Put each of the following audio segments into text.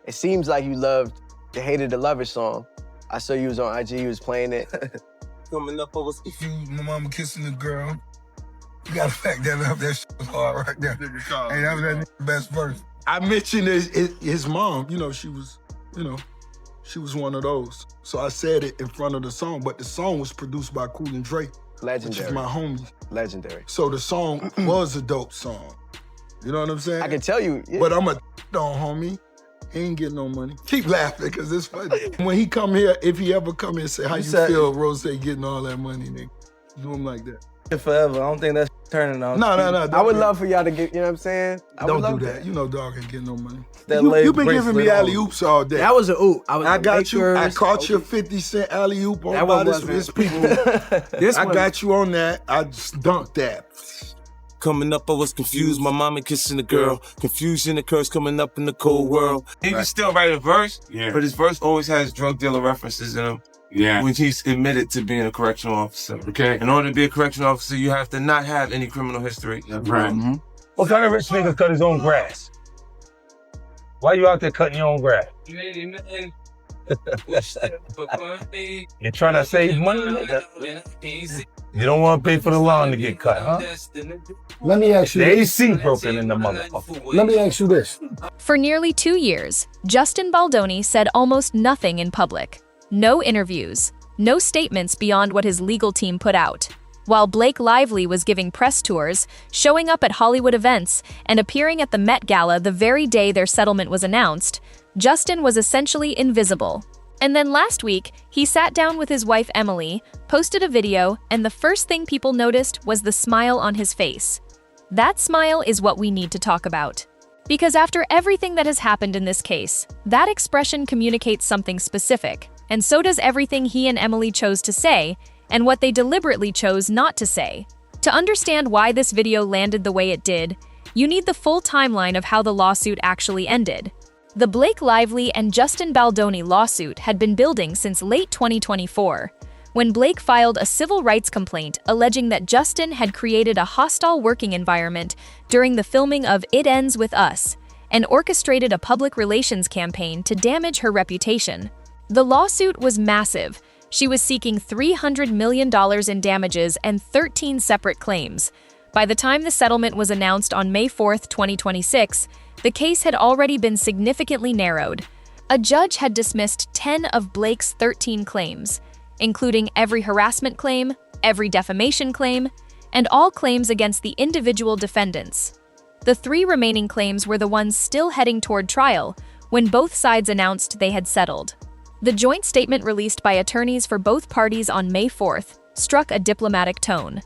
It seems like you loved the Hated the Lover song. I saw you was on IG, you was playing it. Coming up, I was confused. My mama kissing the girl. You gotta back that up. That shit was hard right there. Hey, that was that best verse. I mentioned his mom. You know, she was one of those. So I said it in front of the song, but the song was produced by Cool and Dre. Legendary. Which is my homie. Legendary. So the song was a dope song. You know what I'm saying? I can tell you. Yeah. But I'm a homie. He ain't getting no money. Keep laughing, because it's funny. When he come here, if he ever come here and say, how you feel, Rose getting all that money, nigga? Do him like that. Forever. I don't think that's turning on. No. I would love for y'all to get, you know what I'm saying? Don't do that. You know dog ain't getting no money. You been giving me alley-oops all day. That was an oop. I got you. I caught your 50 Cent alley-oop on by this people. I got you on that. I just dunked that. Coming up, I was confused. My mama kissing the girl. Confusion occurs coming up in the cold world. He can still write a verse, but his verse always has drug dealer references in him. Yeah. When he's admitted to being a correctional officer. Okay. In order to be a correctional officer, you have to not have any criminal history. Right. Mm-hmm. What kind of rich nigga cut his own grass? Why you out there cutting your own grass? You're trying to save money, nigga? You don't want to pay for the lawn to get cut, huh? Let me ask you the AC broken in the motherfucker. Let me ask you this. For nearly 2 years, Justin Baldoni said almost nothing in public. No interviews, no statements beyond what his legal team put out. While Blake Lively was giving press tours, showing up at Hollywood events, and appearing at the Met Gala the very day their settlement was announced, Justin was essentially invisible. And then last week, he sat down with his wife Emily, posted a video, and the first thing people noticed was the smile on his face. That smile is what we need to talk about. Because after everything that has happened in this case, that expression communicates something specific, and so does everything he and Emily chose to say, and what they deliberately chose not to say. To understand why this video landed the way it did, you need the full timeline of how the lawsuit actually ended. The Blake Lively and Justin Baldoni lawsuit had been building since late 2024, when Blake filed a civil rights complaint alleging that Justin had created a hostile working environment during the filming of It Ends With Us and orchestrated a public relations campaign to damage her reputation. The lawsuit was massive. She was seeking $300 million in damages and 13 separate claims. By the time the settlement was announced on May 4, 2026, the case had already been significantly narrowed. A judge had dismissed 10 of Blake's 13 claims, including every harassment claim, every defamation claim, and all claims against the individual defendants. The 3 remaining claims were the ones still heading toward trial when both sides announced they had settled. The joint statement released by attorneys for both parties on May 4th struck a diplomatic tone.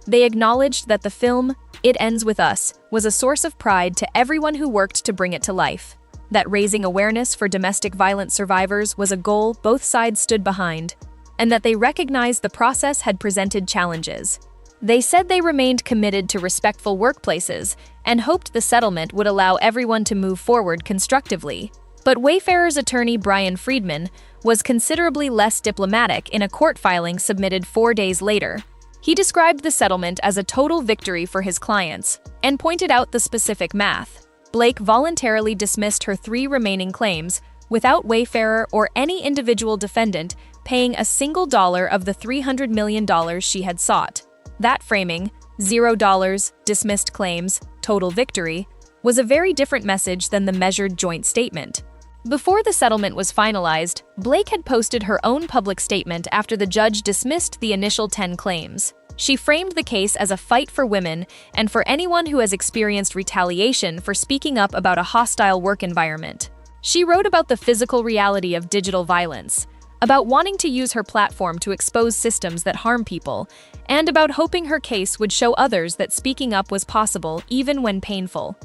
They acknowledged that the film, It Ends With Us, was a source of pride to everyone who worked to bring it to life, that raising awareness for domestic violence survivors was a goal both sides stood behind, and that they recognized the process had presented challenges. They said they remained committed to respectful workplaces and hoped the settlement would allow everyone to move forward constructively. But Wayfarer's attorney Brian Friedman was considerably less diplomatic in a court filing submitted 4 days later. He described the settlement as a total victory for his clients and pointed out the specific math. Blake voluntarily dismissed her 3 remaining claims without Wayfarer or any individual defendant paying a single dollar of the $300 million she had sought. That framing, $0, dismissed claims, total victory, was a very different message than the measured joint statement. Before the settlement was finalized, Blake had posted her own public statement after the judge dismissed the initial 10 claims. She framed the case as a fight for women and for anyone who has experienced retaliation for speaking up about a hostile work environment. She wrote about the physical reality of digital violence, about wanting to use her platform to expose systems that harm people, and about hoping her case would show others that speaking up was possible even when painful.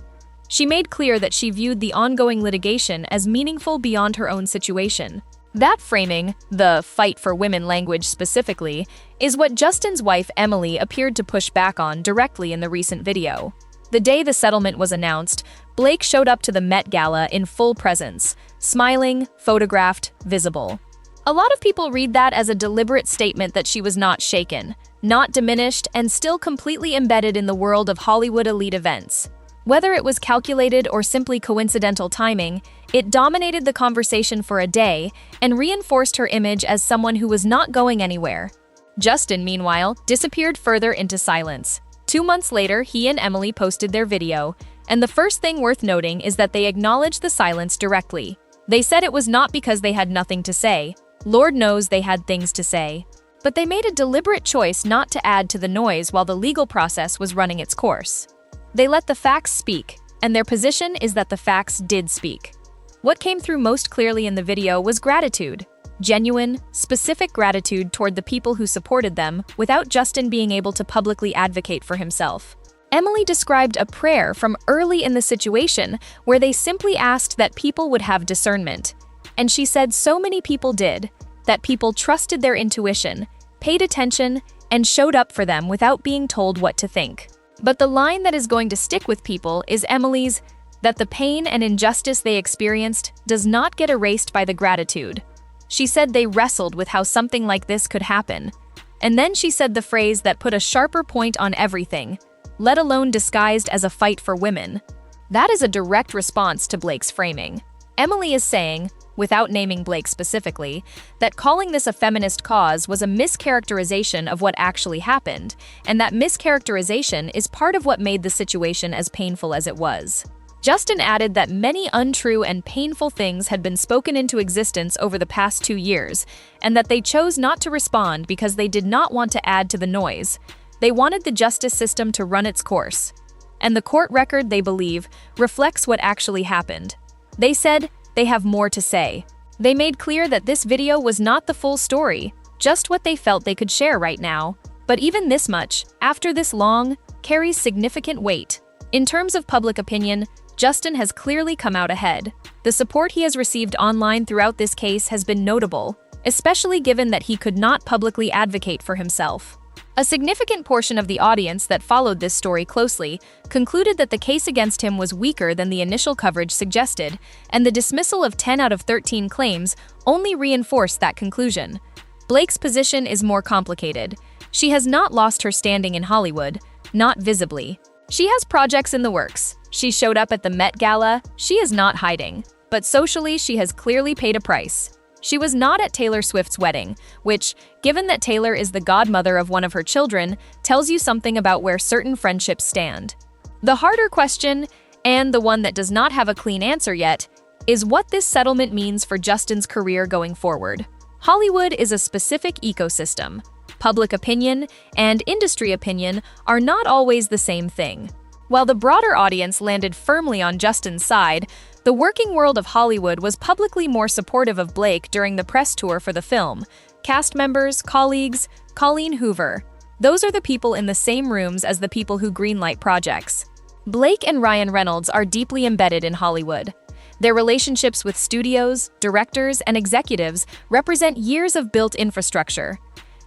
She made clear that she viewed the ongoing litigation as meaningful beyond her own situation. That framing, the fight for women language specifically, is what Justin's wife Emily appeared to push back on directly in the recent video. The day the settlement was announced, Blake showed up to the Met Gala in full presence, smiling, photographed, visible. A lot of people read that as a deliberate statement that she was not shaken, not diminished, and still completely embedded in the world of Hollywood elite events. Whether it was calculated or simply coincidental timing, it dominated the conversation for a day and reinforced her image as someone who was not going anywhere. Justin, meanwhile, disappeared further into silence. 2 months later, he and Emily posted their video, and the first thing worth noting is that they acknowledged the silence directly. They said it was not because they had nothing to say. Lord knows they had things to say. But they made a deliberate choice not to add to the noise while the legal process was running its course. They let the facts speak, and their position is that the facts did speak. What came through most clearly in the video was gratitude. Genuine, specific gratitude toward the people who supported them without Justin being able to publicly advocate for himself. Emily described a prayer from early in the situation where they simply asked that people would have discernment. And she said so many people did, that people trusted their intuition, paid attention, and showed up for them without being told what to think. But the line that is going to stick with people is Emily's, that the pain and injustice they experienced does not get erased by the gratitude. She said they wrestled with how something like this could happen. And then she said the phrase that put a sharper point on everything, let alone disguised as a fight for women. That is a direct response to Blake's framing. Emily is saying, without naming Blake specifically, that calling this a feminist cause was a mischaracterization of what actually happened, and that mischaracterization is part of what made the situation as painful as it was. Justin added that many untrue and painful things had been spoken into existence over the past 2 years, and that they chose not to respond because they did not want to add to the noise. They wanted the justice system to run its course. And the court record, they believe, reflects what actually happened. They said they have more to say. They made clear that this video was not the full story, just what they felt they could share right now. But even this much, after this long, carries significant weight. In terms of public opinion, Justin has clearly come out ahead. The support he has received online throughout this case has been notable, especially given that he could not publicly advocate for himself. A significant portion of the audience that followed this story closely concluded that the case against him was weaker than the initial coverage suggested, and the dismissal of 10 out of 13 claims only reinforced that conclusion. Blake's position is more complicated. She has not lost her standing in Hollywood, not visibly. She has projects in the works. She showed up at the Met Gala. She is not hiding. But socially, she has clearly paid a price. She was not at Taylor Swift's wedding, which, given that Taylor is the godmother of one of her children, tells you something about where certain friendships stand. The harder question, and the one that does not have a clean answer yet, is what this settlement means for Justin's career going forward. Hollywood is a specific ecosystem. Public opinion and industry opinion are not always the same thing. While the broader audience landed firmly on Justin's side, the working world of Hollywood was publicly more supportive of Blake during the press tour for the film. Cast members, colleagues, Colleen Hoover. Those are the people in the same rooms as the people who greenlight projects. Blake and Ryan Reynolds are deeply embedded in Hollywood. Their relationships with studios, directors, and executives represent years of built infrastructure.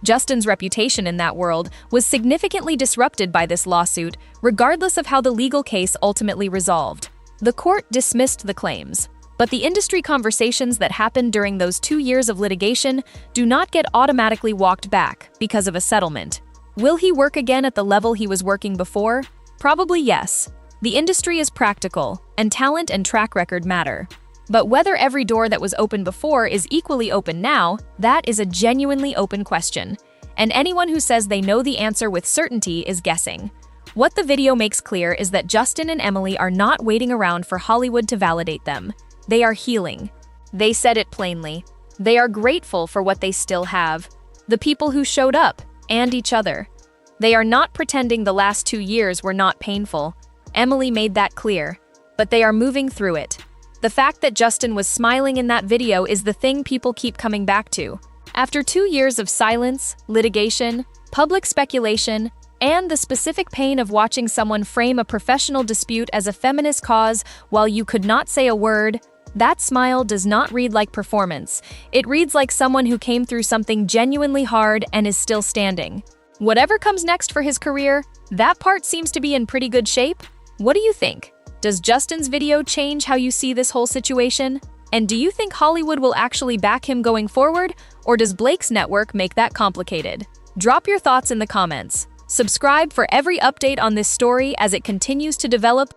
Justin's reputation in that world was significantly disrupted by this lawsuit, regardless of how the legal case ultimately resolved. The court dismissed the claims, but the industry conversations that happened during those 2 years of litigation do not get automatically walked back because of a settlement. Will he work again at the level he was working before? Probably yes. The industry is practical, and talent and track record matter. But whether every door that was open before is equally open now, that is a genuinely open question. And anyone who says they know the answer with certainty is guessing. What the video makes clear is that Justin and Emily are not waiting around for Hollywood to validate them. They are healing. They said it plainly. They are grateful for what they still have. The people who showed up, and each other. They are not pretending the last 2 years were not painful. Emily made that clear. But they are moving through it. The fact that Justin was smiling in that video is the thing people keep coming back to. After 2 years of silence, litigation, public speculation, and the specific pain of watching someone frame a professional dispute as a feminist cause while you could not say a word, that smile does not read like performance. It reads like someone who came through something genuinely hard and is still standing. Whatever comes next for his career, that part seems to be in pretty good shape. What do you think? Does Justin's video change how you see this whole situation? And do you think Hollywood will actually back him going forward, or does Blake's network make that complicated? Drop your thoughts in the comments. Subscribe for every update on this story as it continues to develop.